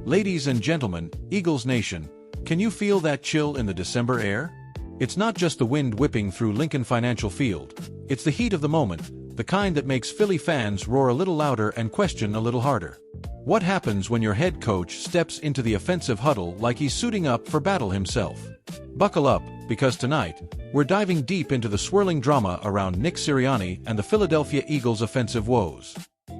Ladies and gentlemen, Eagles Nation, can you feel that chill in the December air? It's not just the wind whipping through Lincoln Financial Field. It's the heat of the moment, the kind that makes Philly fans roar a little louder and question a little harder. What happens when your head coach steps into the offensive huddle like he's suiting up for battle himself? Buckle up, because tonight, we're diving deep into the swirling drama around Nick Sirianni and the Philadelphia Eagles' offensive woes.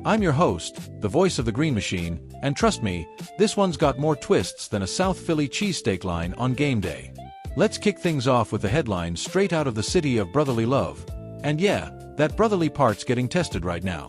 I'm your host, the voice of the Green Machine, and trust me, this one's got more twists than a South Philly cheesesteak line on game day. Let's kick things off with the headlines straight out of the city of brotherly love. And yeah, that brotherly part's getting tested right now.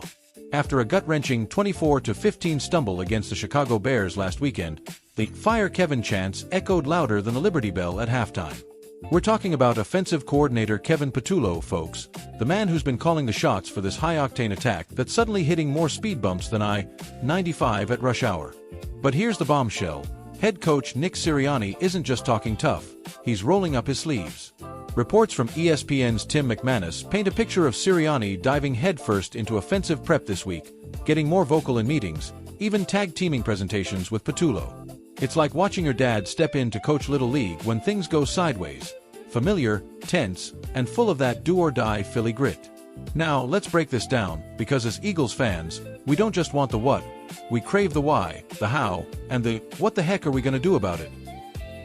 After a gut-wrenching 24-15 stumble against the Chicago Bears last weekend, the "Fire Kevin" chants echoed louder than the Liberty Bell at halftime. We're talking about offensive coordinator Kevin Patullo, folks, the man who's been calling the shots for this high-octane attack that's suddenly hitting more speed bumps than I-95 at rush hour. But here's the bombshell. Head coach Nick Sirianni isn't just talking tough, he's rolling up his sleeves. Reports from ESPN's Tim McManus paint a picture of Sirianni diving headfirst into offensive prep this week, getting more vocal in meetings, even tag-teaming presentations with Patullo. It's like watching your dad step in to coach Little League when things go sideways. Familiar, tense, and full of that do-or-die Philly grit. Now, let's break this down, because as Eagles fans, we don't just want the what, we crave the why, the how, and the what the heck are we going to do about it?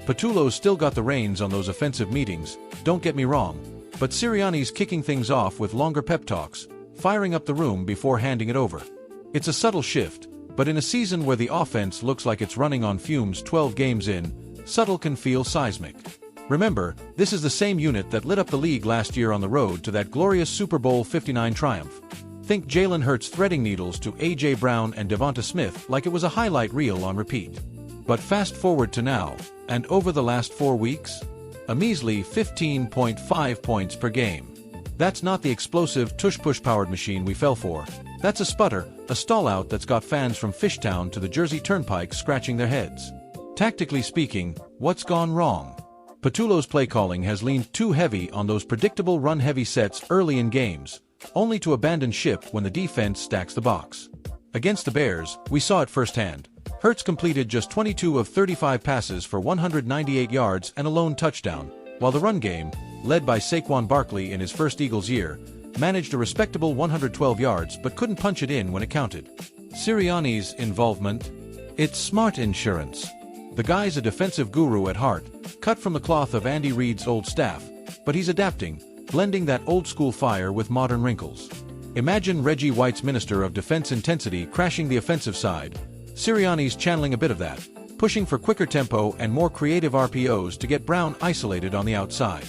Patullo's still got the reins on those offensive meetings, don't get me wrong, but Sirianni's kicking things off with longer pep talks, firing up the room before handing it over. It's a subtle shift, but in a season where the offense looks like it's running on fumes 12 games in, subtle can feel seismic. Remember, this is the same unit that lit up the league last year on the road to that glorious Super Bowl 59 triumph. Think Jalen Hurts threading needles to A.J. Brown and Devonta Smith like it was a highlight reel on repeat. But fast forward to now, and over the last 4 weeks? A measly 15.5 points per game. That's not the explosive tush-push-powered machine we fell for. That's a sputter, a stall-out that's got fans from Fishtown to the Jersey Turnpike scratching their heads. Tactically speaking, what's gone wrong? Patullo's play calling has leaned too heavy on those predictable run-heavy sets early in games, only to abandon ship when the defense stacks the box. Against the Bears, we saw it firsthand. Hurts completed just 22 of 35 passes for 198 yards and a lone touchdown, while the run game, led by Saquon Barkley in his first Eagles year, managed a respectable 112 yards but couldn't punch it in when it counted. Sirianni's involvement? It's smart insurance. The guy's a defensive guru at heart, cut from the cloth of Andy Reid's old staff, but he's adapting, blending that old-school fire with modern wrinkles. Imagine Reggie White's Minister of Defense intensity crashing the offensive side. Sirianni's channeling a bit of that, pushing for quicker tempo and more creative RPOs to get Brown isolated on the outside.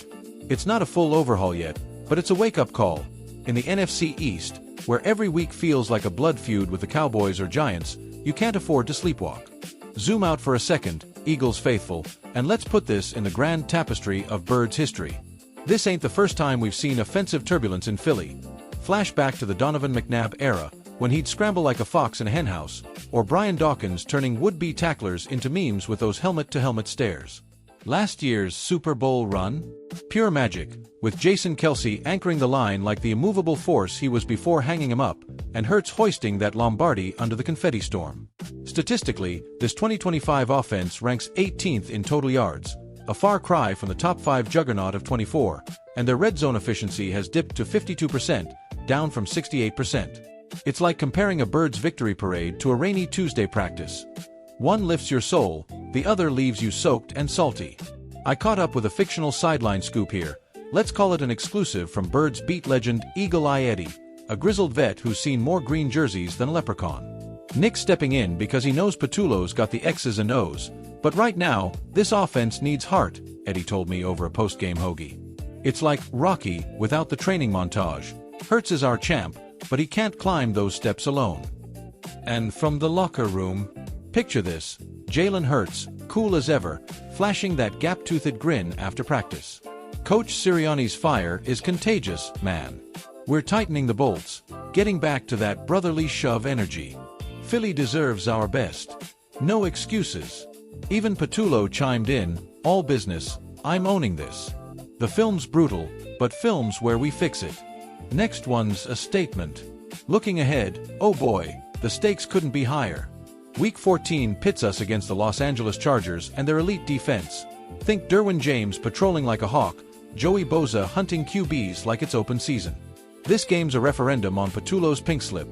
It's not a full overhaul yet, but it's a wake-up call. In the NFC East, where every week feels like a blood feud with the Cowboys or Giants, you can't afford to sleepwalk. Zoom out for a second, Eagles faithful, and let's put this in the grand tapestry of Birds history. This ain't the first time we've seen offensive turbulence in Philly. Flashback to the Donovan McNabb era, when he'd scramble like a fox in a henhouse, or Brian Dawkins turning would-be tacklers into memes with those helmet-to-helmet stares. Last year's Super Bowl run? Pure magic, with Jason Kelce anchoring the line like the immovable force he was before hanging him up, and Hurts hoisting that Lombardi under the confetti storm. Statistically, this 2025 offense ranks 18th in total yards, a far cry from the top 5 juggernaut of 24, and their red zone efficiency has dipped to 52%, down from 68%. It's like comparing a Birds victory parade to a rainy Tuesday practice. One lifts your soul, the other leaves you soaked and salty. I caught up with a fictional sideline scoop here. Let's call it an exclusive from Birds beat legend Eagle Eye Eddie, a grizzled vet who's seen more green jerseys than a leprechaun. Nick's stepping in because he knows Patullo's got the X's and O's, but right now, this offense needs heart, Eddie told me over a post-game hoagie. It's like Rocky without the training montage. Hurts is our champ, but he can't climb those steps alone. And from the locker room, picture this, Jalen Hurts, cool as ever, flashing that gap-toothed grin after practice. Coach Sirianni's fire is contagious, man. We're tightening the bolts, getting back to that brotherly shove energy. Philly deserves our best. No excuses. Even Patullo chimed in, all business, I'm owning this. The film's brutal, but film's where we fix it. Next one's a statement. Looking ahead, oh boy, the stakes couldn't be higher. Week 14 pits us against the Los Angeles Chargers and their elite defense. Think Derwin James patrolling like a hawk, Joey Bosa hunting QBs like it's open season. This game's a referendum on Patullo's pink slip.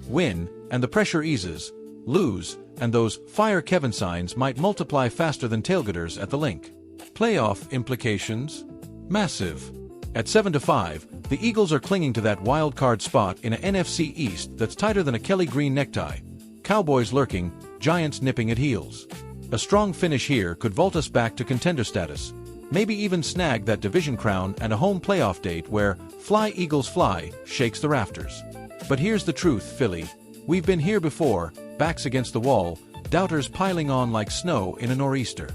Win, and the pressure eases. Lose, and those "Fire Kevin" signs might multiply faster than tailgaters at the link. Playoff implications? Massive. At 7-5, the Eagles are clinging to that wild card spot in an NFC East that's tighter than a Kelly Green necktie. Cowboys lurking, Giants nipping at heels. A strong finish here could vault us back to contender status. Maybe even snag that division crown and a home playoff date where "Fly Eagles Fly" shakes the rafters. But here's the truth, Philly. We've been here before, backs against the wall, doubters piling on like snow in a nor'easter.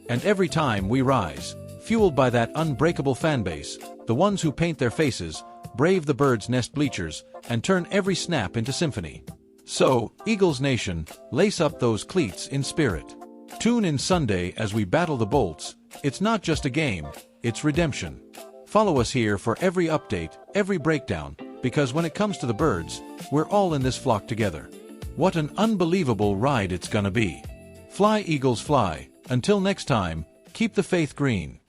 And every time we rise, fueled by that unbreakable fanbase, the ones who paint their faces, brave the bird's nest bleachers, and turn every snap into symphony. So, Eagles Nation, lace up those cleats in spirit. Tune in Sunday as we battle the Bolts. It's not just a game, it's redemption. Follow us here for every update, every breakdown, because when it comes to the birds, we're all in this flock together. What an unbelievable ride it's gonna be. Fly Eagles fly. Until next time, keep the faith green.